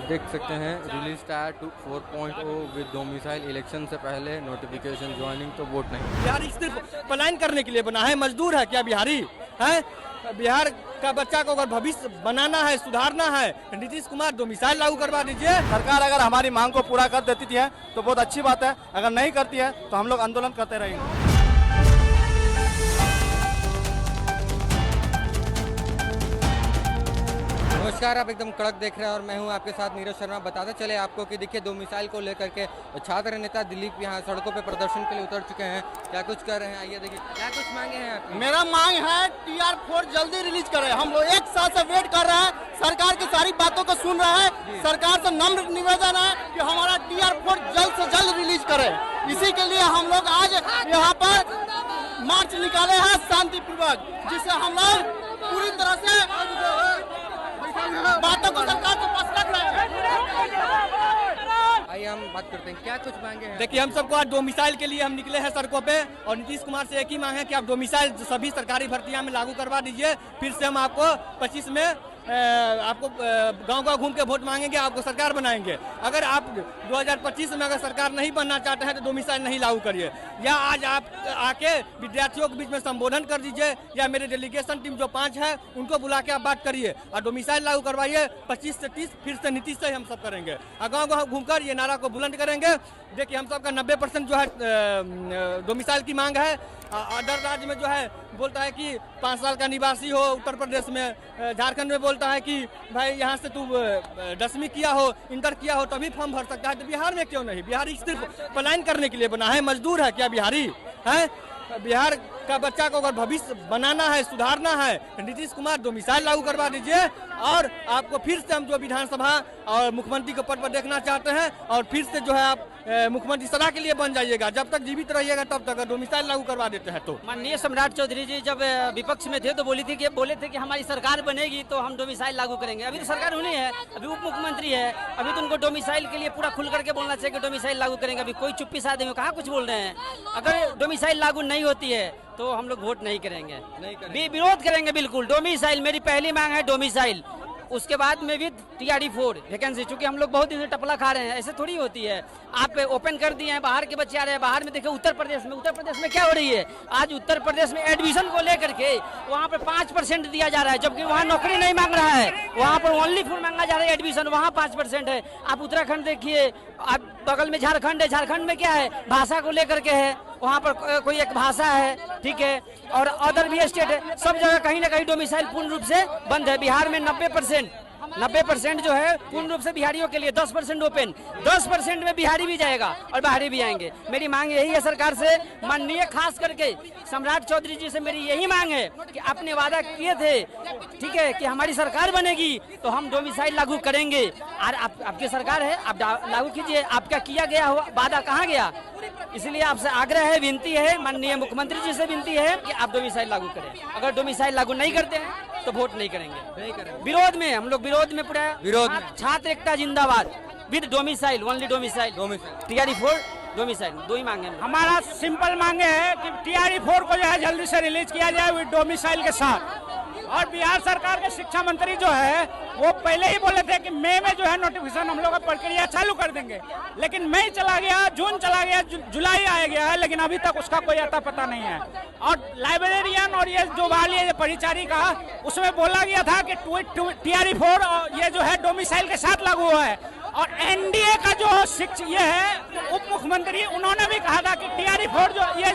देख सकते हैं release tyre 4.0 with domicile. Election से पहले नोटिफिकेशन ज्वाइनिंग तो वोट नहीं। बिहार सिर्फ पलायन करने के लिए बना है, मजदूर है क्या बिहारी है? बिहार का बच्चा को अगर भविष्य बनाना है, सुधारना है, नीतीश कुमार डोमिसाइल लागू करवा दीजिए। सरकार अगर हमारी मांग को पूरा कर देती है तो बहुत अच्छी बात है, अगर नहीं करती है तो हम लोग आंदोलन करते रहेंगे। नमस्कार, आप एकदम कड़क देख रहे हैं और मैं हूं आपके साथ नीरज शर्मा। बताते चले आपको कि देखिए डोमिसाइल को लेकर के छात्र नेता दिलीप यहाँ सड़कों पे प्रदर्शन के लिए उतर चुके हैं। क्या कुछ कर रहे हैं, आइए देखिए क्या कुछ मांगे हैं आपकी। मेरा मांग है TR4 जल्दी रिलीज करे। हम लोग एक साल से वेट कर रहे हैं, सरकार की सारी बातों को सुन रहे हैं। सरकार से नम्र निवेदन है कि हमारा TR4 जल्द से जल्द रिलीज करे। इसी के लिए हम लोग आज यहाँ पर मार्च निकाले हैं शांतिपूर्वक, जिससे हम लोग पूरी तरह से बातों को सरकार के पास रख रहे हैं। आइए हम बात करते हैं, क्या कुछ मांगे हैं। देखिए हम सबको आज डोमिसाइल के लिए हम निकले हैं सड़कों पे और नीतीश कुमार से एक ही मांग है कि आप डोमिसाइल सभी सरकारी भर्तियां में लागू करवा दीजिए। फिर से हम आपको 25 में आपको गांव-गांव घूम के वोट मांगेंगे, आपको सरकार बनाएंगे। अगर आप 2025 में अगर सरकार नहीं बनना चाहते हैं तो डोमिसाइल नहीं लागू करिए, या आज आप आके विद्यार्थियों के बीच में संबोधन कर दीजिए, या मेरे डेलीगेशन टीम जो 5 है उनको बुला के आप बात करिए और डोमिसाइल लागू करवाइए। 25 से 30 फिर से नीतीश से हम सब करेंगे और गाँव-गाँव घूमकर ये नारा को बुलंद करेंगे। देखिए हम सबका 90% जो है डोमिसाइल की मांग है। अदर राज्य में जो है बोलता है कि 5 साल का निवासी हो, उत्तर प्रदेश में, झारखंड में बोलता है कि भाई यहाँ से तू 10वीं किया हो, इंटर किया हो तभी फॉर्म भर सकता है। तो बिहार में क्यों नहीं? बिहार सिर्फ पलायन करने के लिए बना है, मजदूर है क्या बिहारी है? बिहार का बच्चा को अगर भविष्य बनाना है, सुधारना है, नीतीश कुमार डोमिसाइल लागू करवा दीजिए और आपको फिर से हम जो विधानसभा और मुख्यमंत्री के पद पर देखना चाहते हैं और फिर से जो है आप मुख्यमंत्री सदा के लिए बन जाइएगा। जब तक जीवित रहिएगा तब तक डोमिसाइल लागू करवा देते हैं। तो माननीय सम्राट चौधरी जी जब विपक्ष में थे तो बोले थे कि हमारी सरकार बनेगी तो हम डोमिसाइल लागू करेंगे। अभी तो सरकार होनी है, अभी उप मुख्यमंत्री है, अभी तो उनको डोमिसाइल के लिए पूरा खुल करके बोलना चाहिए कि डोमिसाइल लागू करेंगे। अभी कोई चुप्पी साधे में कहाँ कुछ बोल रहे हैं। अगर डोमिसाइल लागू नहीं होती है तो हम लोग वोट नहीं करेंगे, विरोध करेंगे बिल्कुल। डोमिसाइल मेरी पहली मांग है, डोमिसाइल। उसके बाद में भी TR4 वैकेंसी, चूंकि हम लोग बहुत दिन से टपला खा रहे हैं, ऐसे थोड़ी होती है। आप ओपन कर दिए हैं, बाहर के बच्चे आ रहे हैं। बाहर में देखिए उत्तर प्रदेश में क्या हो रही है। आज उत्तर प्रदेश में एडमिशन को लेकर के वहाँ पर 5% दिया जा रहा है, जबकि वहाँ नौकरी नहीं मांग रहा है, वहाँ पर ओनली फॉर मांगा जा रहा है एडमिशन, वहाँ 5% है। आप उत्तराखंड देखिए, आप बगल में झारखंड है, झारखंड में क्या है, भाषा को लेकर के है, वहाँ पर कोई एक भाषा है, ठीक है, और अदर भी स्टेट है। सब जगह कहीं ना कहीं डोमिसाइल पूर्ण रूप से बंद है। बिहार में 90% जो है पूर्ण रूप से बिहारियों के लिए, 10% ओपन, 10% में बिहारी भी जाएगा और बाहरी भी आएंगे। मेरी मांग यही है सरकार से, माननीय खास करके सम्राट चौधरी जी से मेरी यही मांग है कि आपने वादा किए थे, ठीक है, कि हमारी सरकार बनेगी तो हम डोमिसाइल लागू करेंगे। और आपकी सरकार है, आप लागू कीजिए। आपका किया गया हुआ वादा कहाँ गया? इसलिए आपसे आग्रह है, विनती है, माननीय मुख्यमंत्री जी से विनती है कि आप डोमिसाइल लागू करें। अगर डोमिसाइल लागू नहीं करते हैं तो वोट नहीं करेंगे। विरोध में हम लोग, विरोध में पूरा विरोध। छात्र एकता जिंदाबाद with domicile, only domicile. TR4 domicile, दो ही मांगे। हमारा सिंपल मांगे है कि TR4 को जो है जल्दी से रिलीज किया जाए विद डोमिसाइल के साथ। और बिहार सरकार के शिक्षा मंत्री जो है वो पहले ही बोले थे कि मई में जो है नोटिफिकेशन हम लोग का प्रक्रिया चालू कर देंगे, लेकिन मई चला गया, जून चला गया, जुलाई आ गया है, लेकिन अभी तक उसका कोई अता पता नहीं है। और लाइब्रेरियन और ये जो वाली परिचारी का, उसमें बोला गया था कि TR4 ये जो है डोमिसाइल के साथ लागू हुआ है। और NDA का जो ये है उप मुख्यमंत्री, उन्होंने भी कहा था कि TR4 जो ये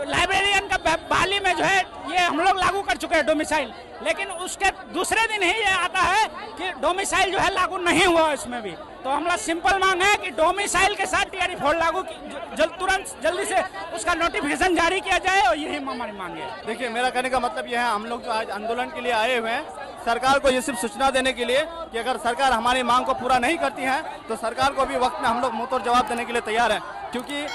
लाइब्रेरियन का बाली में जो है ये हम लोग लागू कर चुके हैं डोमिसाइल, लेकिन उसके दूसरे दिन ही ये आता है कि डोमिसाइल जो है लागू नहीं हुआ इसमें भी। तो हमारा सिंपल मांग है कि डोमिसाइल के साथ TR4 लागू तुरंत जल्दी से उसका नोटिफिकेशन जारी किया जाए, और यही हमारी मांग है। देखिए मेरा कहने का मतलब यह है, हम लोग जो आज आंदोलन के लिए आए हुए हैं, सरकार को ये सिर्फ सूचना देने के लिए कि अगर सरकार हमारी मांग को पूरा नहीं करती है तो सरकार को भी वक्त में हम लोग मुंहतोड़ जवाब देने के लिए तैयार हैं। क्योंकि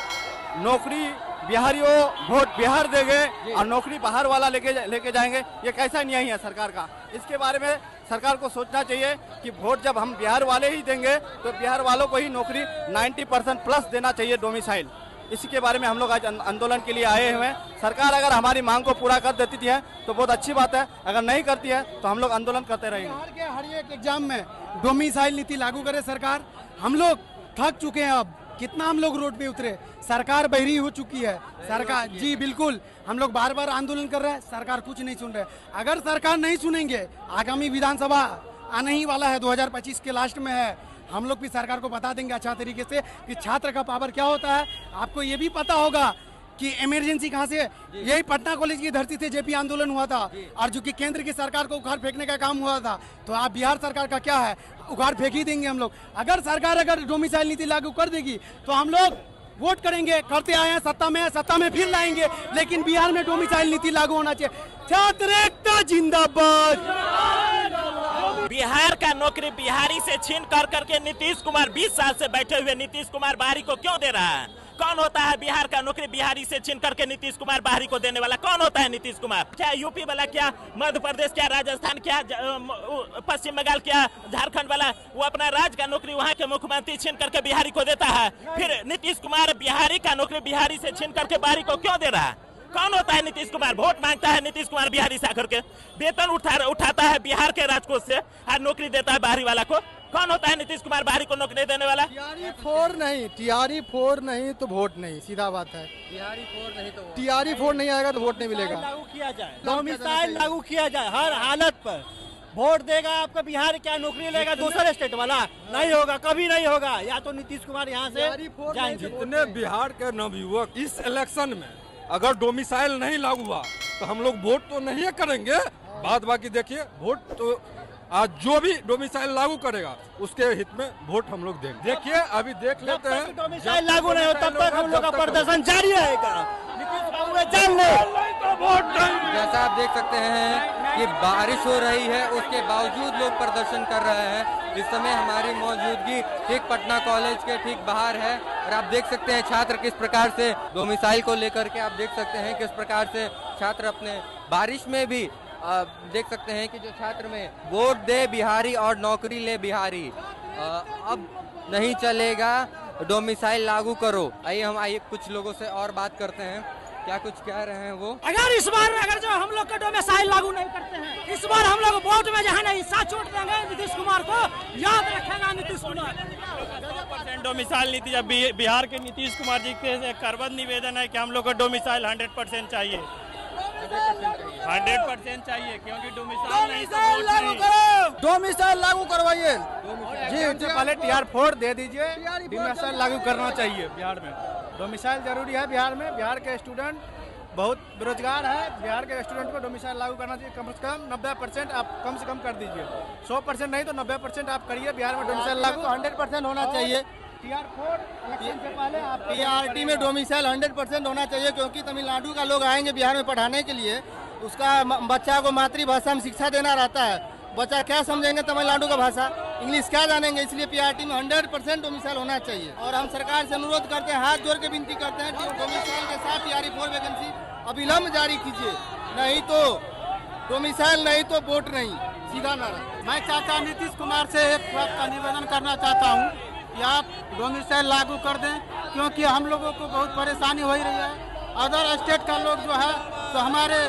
नौकरी बिहारियों वोट बिहार देंगे और नौकरी बाहर वाला लेके जाएंगे, ये कैसा न्याय है सरकार का? इसके बारे में सरकार को सोचना चाहिए कि वोट जब हम बिहार वाले ही देंगे तो बिहार वालों को ही नौकरी 90% प्लस देना चाहिए डोमिसाइल। इसी के बारे में हम लोग आज आंदोलन के लिए आए हुए हैं। सरकार अगर हमारी मांग को पूरा कर देती है तो बहुत अच्छी बात है, अगर नहीं करती है तो हम लोग आंदोलन करते रहेंगे। बिहार के हर एक एग्जाम में डोमिसाइल नीति लागू करे सरकार। हम लोग थक चुके हैं, अब कितना हम लोग रोड पे उतरे, सरकार बहरी हो चुकी है। सरकार जी बिल्कुल, हम लोग बार बार आंदोलन कर रहे हैं, सरकार कुछ नहीं सुन रहे। अगर सरकार नहीं सुनेंगे, आगामी विधानसभा आने ही वाला है, 2025 के लास्ट में है, हम लोग भी सरकार को बता देंगे अच्छा तरीके से कि छात्र का पावर क्या होता है। आपको ये भी पता होगा कि इमरजेंसी कहाँ से, यही पटना कॉलेज की धरती से जेपी आंदोलन हुआ था, और जो कि केंद्र की सरकार को उखाड़ फेंकने का काम हुआ था। तो आप बिहार सरकार का क्या है, उखाड़ फेंक ही देंगे हम लोग। अगर सरकार अगर डोमिसाइल नीति लागू कर देगी तो हम लोग वोट करेंगे, करते आए हैं, सत्ता में फिर लाएंगे, लेकिन बिहार में डोमिसाइल नीति लागू होना चाहिए। छात्र एकता जिंदाबाद। बिहार का नौकरी बिहारी से छीन कर करके नीतीश कुमार 20 साल से बैठे हुए नीतीश कुमार बाहरी को क्यों दे रहा है? कौन होता है बिहार का नौकरी बिहारी से छीन करके नीतीश कुमार बाहरी को देने वाला? कौन होता है नीतीश कुमार? क्या यूपी वाला, क्या मध्य प्रदेश, क्या राजस्थान, क्या पश्चिम बंगाल, क्या झारखंड वाला वो अपना राज्य का नौकरी वहाँ के मुख्यमंत्री छीन करके बिहारी को देता है? फिर नीतीश कुमार बिहारी का नौकरी बिहारी से छीन करके बाहरी को क्यों दे रहा है? कौन होता है नीतीश कुमार? वोट मांगता है नीतीश कुमार बिहारी से आकर के, वेतन उठाता है बिहार के राजकोष से और नौकरी देता है बाहरी वाला को। कौन होता है नीतीश कुमार बाहरी को नौकरी देने वाला? टीआरई 4 नहीं तो वोट नहीं, सीधा बात है। टीआरई 4 नहीं आएगा तो वोट नहीं मिलेगा। लागू किया जाए, डोमिसाइल लागू किया जाए हर हालत पर। वोट देगा आपका बिहार, क्या नौकरी लेगा दूसरे स्टेट वाला? नहीं होगा, कभी नहीं होगा। या तो नीतीश कुमार यहाँ से जाएंगे। जितने बिहार के नवयुवक इस इलेक्शन में अगर डोमिसाइल नहीं लागू हुआ तो हम लोग वोट तो नहीं करेंगे। बात बाकी देखिए, वोट तो आज जो भी डोमिसाइल लागू करेगा उसके हित में वोट हम लोग देंगे। देखिए अभी देख लेते हैं, डोमिसाइल लागू नहीं हो तब तक हम लोग का प्रदर्शन जारी रहेगा। नीतीश बाबू जान ले जैसा आप देख सकते हैं कि बारिश हो रही है, उसके बावजूद लोग प्रदर्शन कर रहे हैं। इस समय हमारी मौजूदगी ठीक पटना कॉलेज के ठीक बाहर है और आप देख सकते हैं छात्र किस प्रकार से डोमिसाइल को लेकर के, आप देख सकते हैं किस प्रकार से छात्र अपने बारिश में भी देख सकते हैं कि जो छात्र में वोट दे बिहारी और नौकरी ले बिहारी, अब नहीं चलेगा, डोमिसाइल लागू करो। आइए कुछ लोगों से और बात करते हैं, क्या कुछ कह रहे हैं वो। इस बार जो हम लोग का डोमिसाइल लागू नहीं करते हैं, इस बार हम लोग वोट में जहाँ नहीं हिस्सा छोड़ देंगे नीतीश कुमार को, याद रखेगा नीतीश कुमार। डोमिसाइल नीति, जब बिहार के नीतीश कुमार जी के करबद्ध निवेदन है कि हम लोग को डोमिसाइल 100% चाहिए, 100% चाहिए, क्योंकि डोमिसाइल नहीं तो वोट नहीं। डोमिसाइल लागू करवाइए जी, उससे पहले टीआर 4 दे दीजिए। डोमिसाइल लागू करना चाहिए बिहार में, डोमिसाइल जरूरी है बिहार में। बिहार के स्टूडेंट बहुत बेरोजगार है, बिहार के स्टूडेंट को डोमिसाइल लागू करना चाहिए। कम से कम 90% आप कम से कम कर दीजिए, 100% नहीं तो 90% आप करिए बिहार में डोमिसाइल लागू। 100% होना चाहिए। टीआर 4 इलेक्शन से पहले आप पीआरटी में डोमिसाइल 100% होना चाहिए, क्योंकि तमिलनाडु का लोग आएंगे बिहार में पढ़ाने के लिए, उसका बच्चा को मातृभाषा में शिक्षा देना रहता है। बच्चा क्या समझेंगे तमिलनाडु का भाषा, इंग्लिश क्या जानेंगे, इसलिए पीआरटी में 100% डोमिसाइल होना चाहिए। और हम सरकार से अनुरोध करते हैं, हाथ जोड़ के विनती करते हैं कि डोमिसाइल के साथ टीआरई 4 वैकेंसी अविलंब जारी कीजिए, नहीं तो डोमिसाइल नहीं तो वोट नहीं, सीधा नारा। मैं चाचा नीतीश कुमार से एक बात का निवेदन करना चाहता हूँ कि आप डोमिसाइल लागू कर दें, क्योंकि हम लोगों को बहुत परेशानी हो रही है। अदर स्टेट का लोग जो है तो हमारे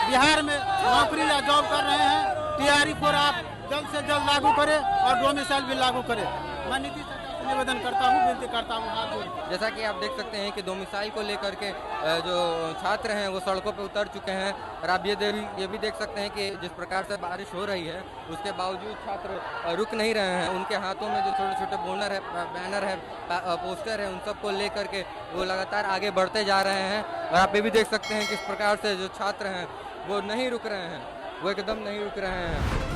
बिहार में नौकरी या जॉब कर रहे हैं। टीआरई 4 आप जल्द से जल्द लागू करें और डोमिसाइल भी लागू करें। मैं नीतीश से निवेदन करता हूँ, विनती करता हूँ हाथ जोड़ के। जैसा कि आप देख सकते हैं कि डोमिसाइल को लेकर के जो छात्र हैं वो सड़कों पे उतर चुके हैं और आप ये भी देख सकते हैं कि जिस प्रकार से बारिश हो रही है उसके बावजूद छात्र रुक नहीं रहे हैं। उनके हाथों में जो छोटे छोटे बैनर है, पोस्टर है, उन सब को लेकर के वो लगातार आगे बढ़ते जा रहे हैं। और आप ये भी देख सकते हैं किस प्रकार से जो छात्र हैं वो नहीं रुक रहे हैं, वो एकदम नहीं रुक रहे हैं।